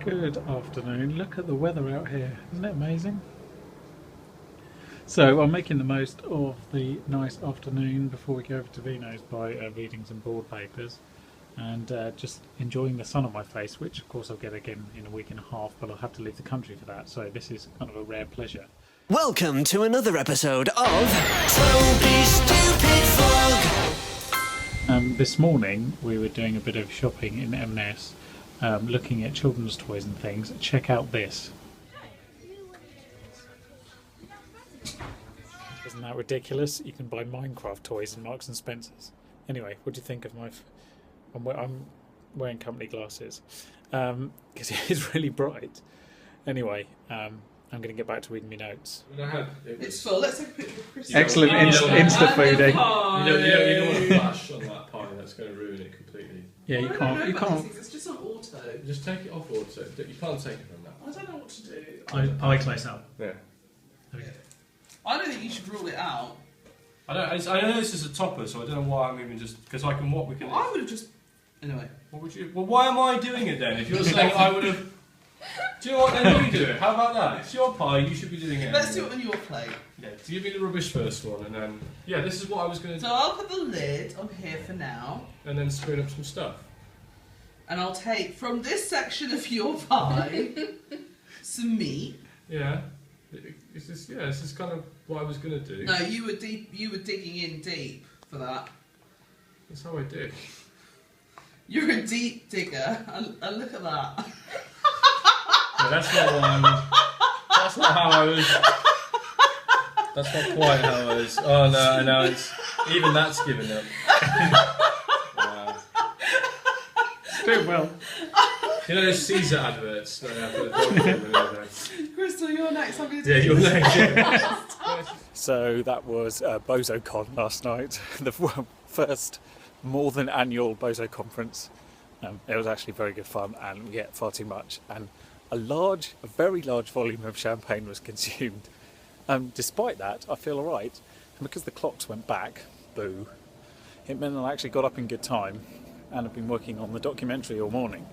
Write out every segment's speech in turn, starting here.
Good afternoon. Look at the weather out here. Isn't it amazing? So I'm making the most of the nice afternoon before we go over to Vino's by reading some board papers and just enjoying the sun on my face, which of course I'll get again in a week and a half, but I'll have to leave the country for that, so this is kind of a rare pleasure. Welcome to another episode of Toby Stupid Vlog. This morning we were doing a bit of shopping in M&S, looking at children's toys and things. Check out this. Isn't that ridiculous? You can buy Minecraft toys in Marks and Spencer's. Anyway, what do you think of my... I'm wearing company glasses because it is really bright. Anyway, I'm going to get back to reading my notes. It's full. Let's take a picture of Chris. Excellent Insta fooding. You don't want to flash on that pie. That's going to ruin it completely. Yeah, you can't. You can't. It's just on auto. Just take it off auto. You can't take it from that. I don't know what to do. Eye close up. Yeah. I don't think you should rule it out. I know this is a topper, so I don't know why I'm even just because I can what we can. Well, I would have just. Anyway. What would you? Well, why am I doing it then? If you're saying I would have. Do you know what? Then you do it. How about that? It's your pie. You should be doing it. Let's do it on your plate. Yeah. Give me the rubbish first one, and then this is what I was going to do. So I'll put the lid on here for now. And then spoon up some stuff. And I'll take from this section of your pie some meat. Yeah. This is kind of what I was going to do. No, you were deep. You were digging in deep for that. That's how I dig. You're a deep digger, and look at that. Yeah, that's not how I was. That's not quite how I was. Oh no, it's even that's given up. Wow. Doing well. You know those Caesar adverts that they have for the dog. Crystal, you're next. I'm going to Yeah, you're next. Yeah. So that was BozoCon last night, the first more than annual Bozo conference. It was actually very good fun, and we ate far too much, and a very large volume of champagne was consumed. Despite that, I feel alright, and because the clocks went back, boo, it meant I actually got up in good time and have been working on the documentary all morning.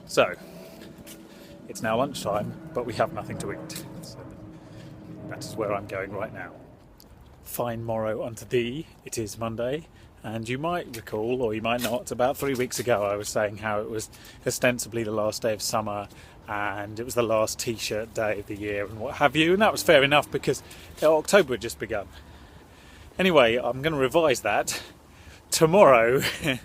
So, it's now lunchtime, but we have nothing to eat. So that is where I'm going right now. Fine morrow unto thee. It is Monday, and you might recall, or you might not, about 3 weeks ago I was saying how it was ostensibly the last day of summer and it was the last t-shirt day of the year and what have you, and that was fair enough because October had just begun. Anyway, I'm going to revise that. Tomorrow, the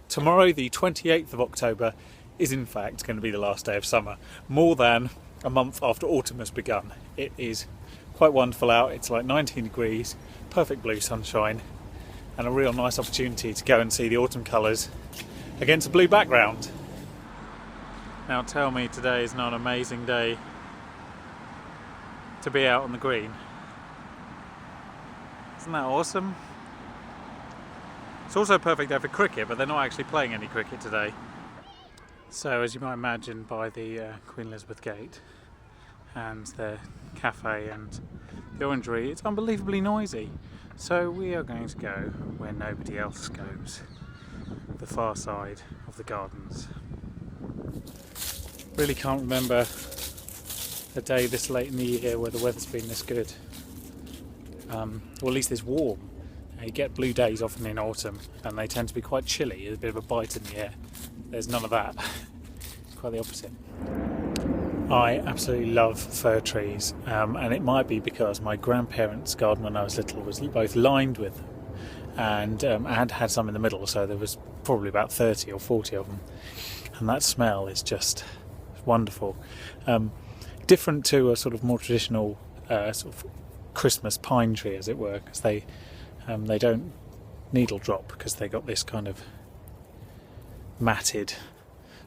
28th of October, is in fact going to be the last day of summer, more than a month after autumn has begun. It is quite wonderful out. It's like 19 degrees, perfect blue sunshine, and a real nice opportunity to go and see the autumn colours against a blue background. Now tell me today is not an amazing day to be out on the green. Isn't that awesome? It's also a perfect day for cricket, but they're not actually playing any cricket today. So as you might imagine by the Queen Elizabeth Gate and the cafe and the orangery, it's unbelievably noisy. So we are going to go where nobody else goes, the far side of the gardens. Really can't remember a day this late in the year where the weather's been this good. Or at least it's warm. You get blue days often in autumn and they tend to be quite chilly, there's a bit of a bite in the air. There's none of that. It's quite the opposite. I absolutely love fir trees, and it might be because my grandparents' garden when I was little was both lined with them and I had some in the middle, so there was probably about 30 or 40 of them, and that smell is just wonderful. Different to a sort of more traditional sort of Christmas pine tree, as it were, because they don't needle drop because they got this kind of matted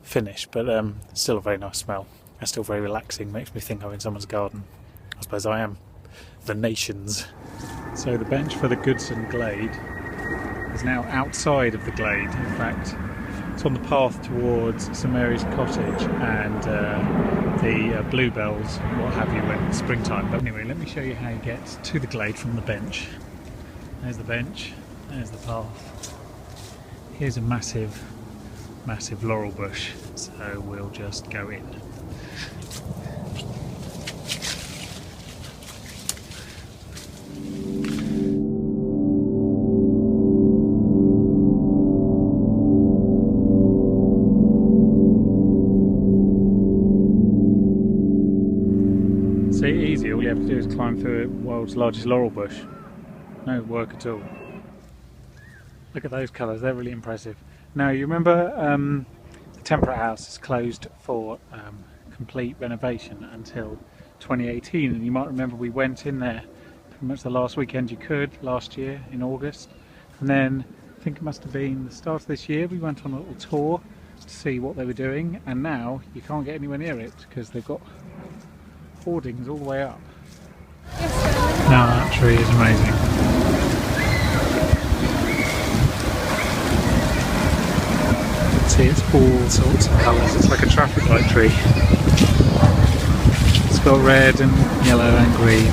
finish, but still a very nice smell. It's still very relaxing, makes me think I'm in someone's garden. I suppose I am. The nation's. So the bench for the Goodson Glade is now outside of the glade. In fact, it's on the path towards St Mary's Cottage and the bluebells and what have you in springtime. But anyway, let me show you how you get to the glade from the bench. There's the bench, there's the path. Here's a massive laurel bush so we'll just go in. See, easy, all you have to do is climb through the world's largest laurel bush. No work at all. Look at those colours, they're really impressive. Now, you remember the Temperate House is closed for complete renovation until 2018, and you might remember we went in there pretty much the last weekend you could last year in August, and then I think it must have been the start of this year we went on a little tour to see what they were doing, and now you can't get anywhere near it because they've got hoardings all the way up. Now that tree is amazing. See, it's all sorts of colours. It's like a traffic light tree. It's got red and yellow and green,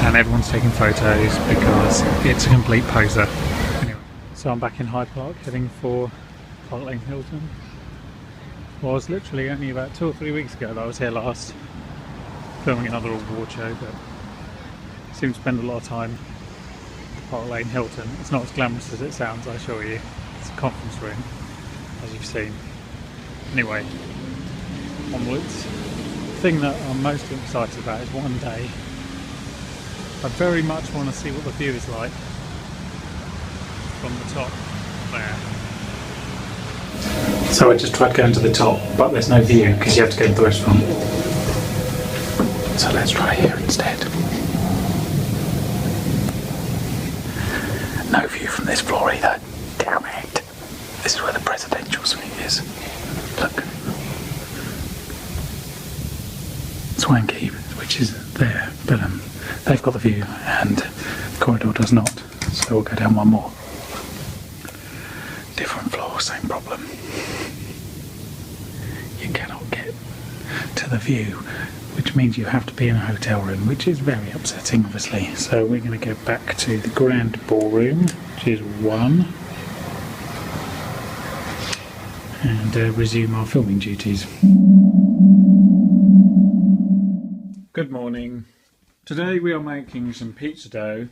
and everyone's taking photos because it's a complete poser. Anyway, so I'm back in Hyde Park heading for Park Lane Hilton. Well, it was literally only about 2 or 3 weeks ago that I was here last, filming another award show, but I seem to spend a lot of time at Park Lane Hilton. It's not as glamorous as it sounds, I assure you. It's a conference room, as you've seen. Anyway, onwards. The thing that I'm most excited about is one day I very much want to see what the view is like from the top there. So I just tried going to the top, but there's no view because you have to go to the restaurant. So let's try here instead. No view from this floor either. Damn it. This is where the presidential suite is. Look. Swanky, which is there, but they've got the view and the corridor does not. So we'll go down one more. Different floor, same problem. You cannot get to the view, which means you have to be in a hotel room, which is very upsetting, obviously. So we're going to go back to the Grand Ballroom, which is 1, and resume our filming duties. Good morning. Today we are making some pizza dough,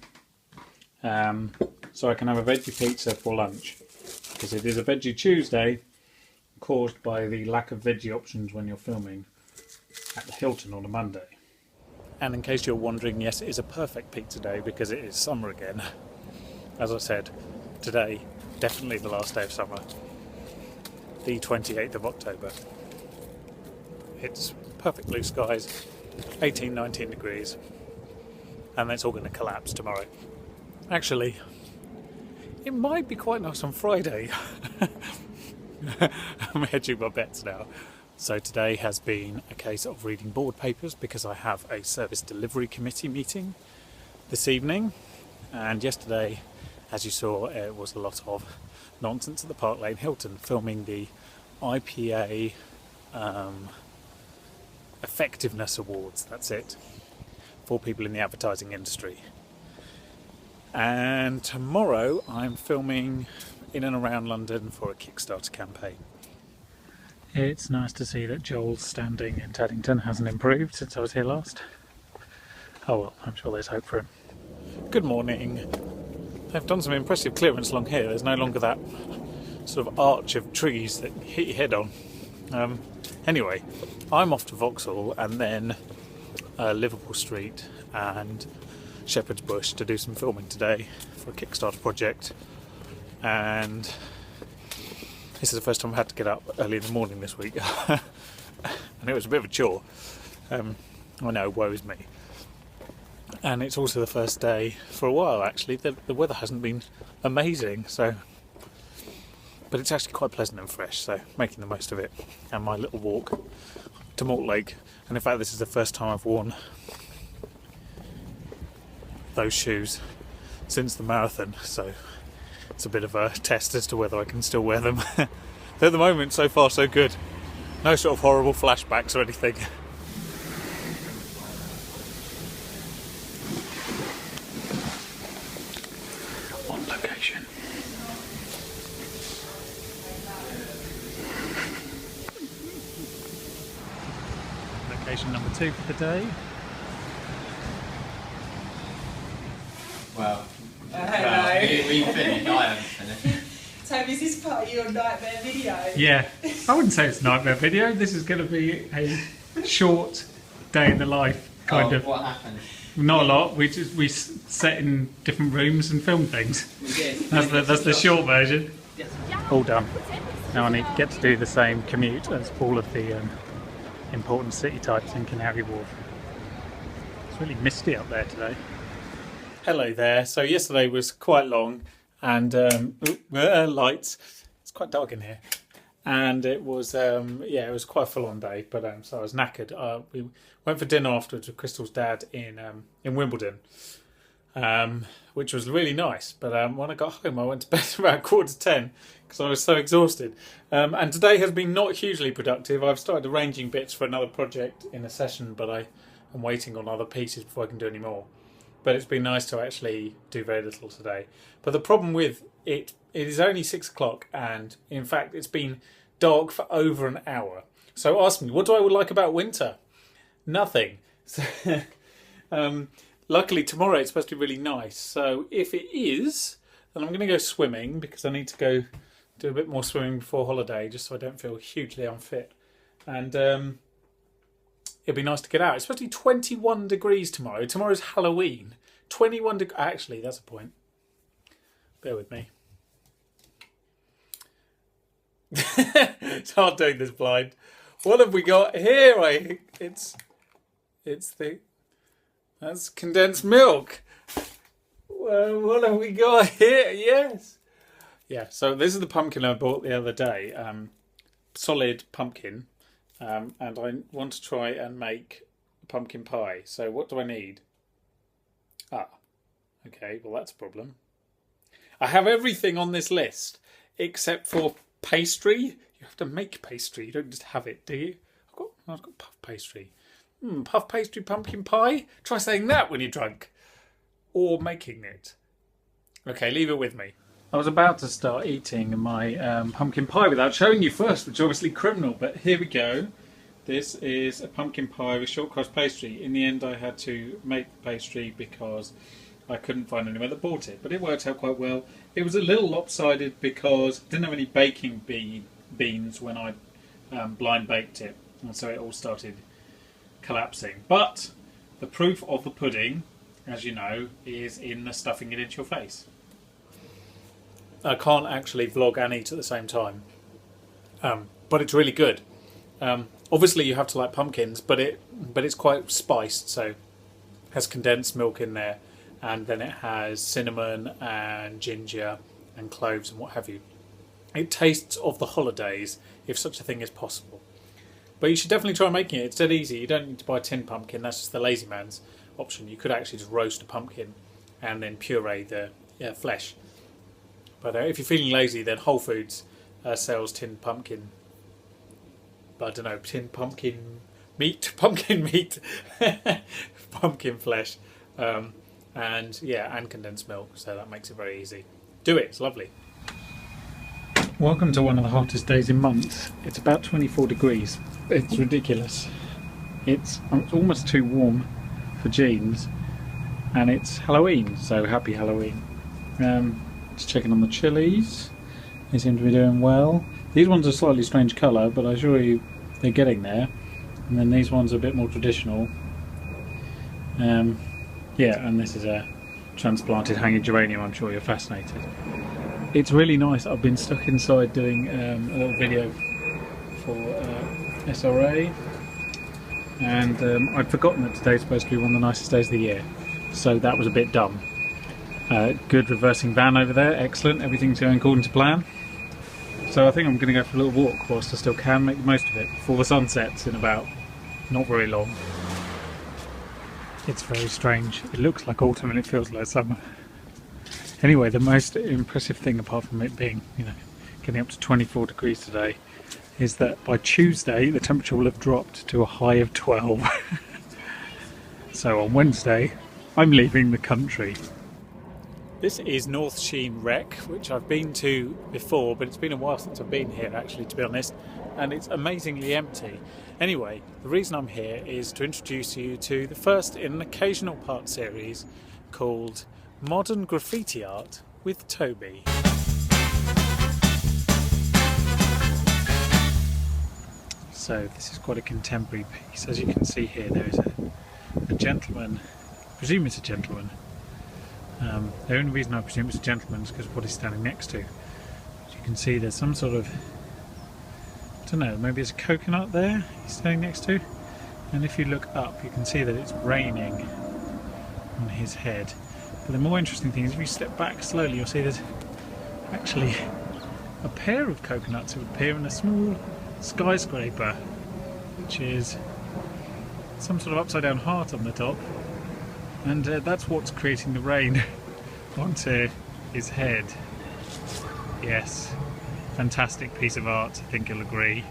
so I can have a veggie pizza for lunch, because it is a Veggie Tuesday, caused by the lack of veggie options when you're filming at the Hilton on a Monday. And in case you're wondering, yes, it is a perfect pizza day because it is summer again. As I said, today, definitely the last day of summer, the 28th of October. It's perfect blue skies, 18, 19 degrees, and it's all going to collapse tomorrow. Actually, it might be quite nice on Friday. I'm hedging my bets now. So today has been a case of reading board papers because I have a service delivery committee meeting this evening, and yesterday, as you saw, it was a lot of nonsense at the Park Lane Hilton, filming the IPA Effectiveness Awards, that's it, for people in the advertising industry. And tomorrow I'm filming in and around London for a Kickstarter campaign. It's nice to see that Joel's standing in Teddington hasn't improved since I was here last. Oh well, I'm sure there's hope for him. Good morning. They've done some impressive clearance along here. There's no longer that sort of arch of trees that you hit your head on. Anyway, I'm off to Vauxhall and then Liverpool Street and Shepherd's Bush to do some filming today for a Kickstarter project. And this is the first time I've had to get up early in the morning this week, and it was a bit of a chore. I know, woe is me. And it's also the first day for a while, actually. The weather hasn't been amazing, but it's actually quite pleasant and fresh, so making the most of it. And my little walk to Mortlake, and in fact this is the first time I've worn those shoes since the marathon, so it's a bit of a test as to whether I can still wear them. At the moment, so far so good. No sort of horrible flashbacks or anything. On location. station number 2 for the day. Well, Hello. we finished. I haven't finished. Toby, is this part of your nightmare video? Yeah, I wouldn't say it's a nightmare video. This is going to be a short day in the life, kind of. What happened? Not a lot. We set in different rooms and filmed things. We did. That's the short version. All done. Now I need to get to do the same commute as all of the important city types in Canary Wharf. It's really misty up there today. Hello there. So yesterday was quite long and lights. It's quite dark in here. And it was it was quite a full-on day. But so I was knackered. We went for dinner afterwards with Crystal's dad in Wimbledon, which was really nice. But when I got home, I went to bed about 9:45 because I was so exhausted. And today has been not hugely productive. I've started arranging bits for another project in a session, but I'm waiting on other pieces before I can do any more. But it's been nice to actually do very little today. But the problem with it is only 6 o'clock, and in fact it's been dark for over an hour. So ask me, what do I like about winter? Nothing. So, luckily tomorrow it's supposed to be really nice. So if it is, then I'm going to go swimming because I need to go do a bit more swimming before holiday, just so I don't feel hugely unfit. And it'll be nice to get out. It's supposed to be 21 degrees tomorrow. Tomorrow's Halloween. 21 degrees. Actually, that's a point. Bear with me. It's hard doing this blind. What have we got here? That's condensed milk. Well, what have we got here? Yes. Yeah, so this is the pumpkin I bought the other day. Solid pumpkin. And I want to try and make a pumpkin pie. So what do I need? Okay, well that's a problem. I have everything on this list except for pastry. You have to make pastry. You don't just have it, do you? I've got puff pastry. Puff pastry pumpkin pie? Try saying that when you're drunk. Or making it. Okay, leave it with me. I was about to start eating my pumpkin pie without showing you first, which is obviously criminal, but here we go. This is a pumpkin pie with short crust pastry. In the end I had to make the pastry because I couldn't find anywhere that bought it, but it worked out quite well. It was a little lopsided because I didn't have any baking beans when I blind baked it, and so it all started collapsing. But the proof of the pudding, as you know, is in the stuffing it into your face. I can't actually vlog and eat at the same time, but it's really good. Obviously you have to like pumpkins, but it's quite spiced, so it has condensed milk in there, and then it has cinnamon and ginger and cloves and what have you. It tastes of the holidays, if such a thing is possible. But you should definitely try making it. It's dead easy. You don't need to buy a tin pumpkin. That's just the lazy man's option. You could actually just roast a pumpkin and then puree the flesh. But if you're feeling lazy, then Whole Foods sells tinned pumpkin. But I don't know, tinned pumpkin meat, pumpkin flesh, and condensed milk. So that makes it very easy. Do it. It's lovely. Welcome to one of the hottest days in months. It's about 24 degrees. It's ridiculous. It's almost too warm for jeans, and it's Halloween. So happy Halloween. Just checking on the chilies. They seem to be doing well. These ones are slightly strange colour, but I assure you they're getting there. And then these ones are a bit more traditional. And this is a transplanted hanging geranium. I'm sure you're fascinated. It's really nice. I've been stuck inside doing a little video for SRA, and I'd forgotten that today's supposed to be one of the nicest days of the year, so that was a bit dumb. Good reversing van over there, excellent, everything's going according to plan. So I think I'm going to go for a little walk whilst I still can, make the most of it before the sun sets in about not very long. It's very strange. It looks like autumn and it feels like summer. Anyway, the most impressive thing, apart from it being, getting up to 24 degrees today, is that by Tuesday the temperature will have dropped to a high of 12. So on Wednesday I'm leaving the country. This is North Sheen Wreck, which I've been to before, but it's been a while since I've been here actually, to be honest, and it's amazingly empty. Anyway, the reason I'm here is to introduce you to the first in an occasional part series called Modern Graffiti Art with Toby. So this is quite a contemporary piece. As you can see here, there is a gentleman, I presume it's a gentleman. The only reason I presume it's a gentleman is because of what he's standing next to. As you can see, there's some sort of, I don't know, maybe it's a coconut there he's standing next to. And if you look up, you can see that it's raining on his head. But the more interesting thing is if you step back slowly, you'll see there's actually a pair of coconuts that appear in a small skyscraper, which is some sort of upside down heart on the top, and that's what's creating the rain onto his head. Yes, fantastic piece of art, I think you'll agree.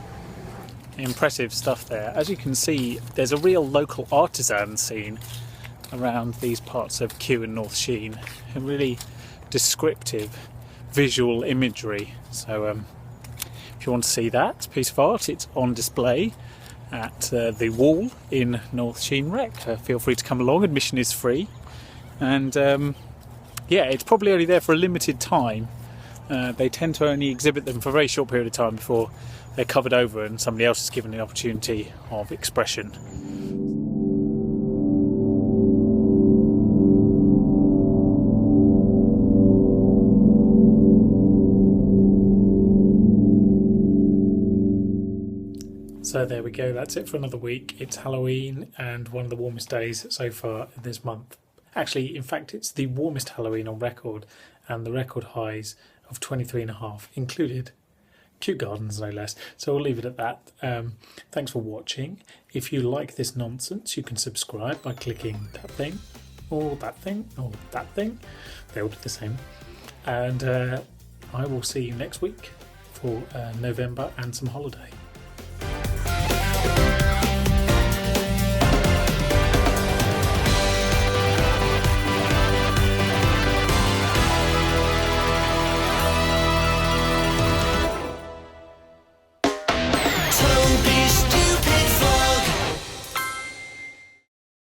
Impressive stuff there. As you can see, there's a real local artisan scene around these parts of Kew and North Sheen, and really descriptive visual imagery. So if you want to see that piece of art, it's on display at the wall in North Sheen Rec. Feel free to come along, admission is free, and yeah, it's probably only there for a limited time. They tend to only exhibit them for a very short period of time before they're covered over and somebody else is given the opportunity of expression. So there we go, that's it for another week. It's Halloween and one of the warmest days so far this month. Actually, in fact, it's the warmest Halloween on record, and the record highs of 23.5 included Kew Gardens, no less. So we'll leave it at that. Thanks for watching. If you like this nonsense, you can subscribe by clicking that thing, or that thing, or that thing. They all do the same. And I will see you next week for November and some holiday.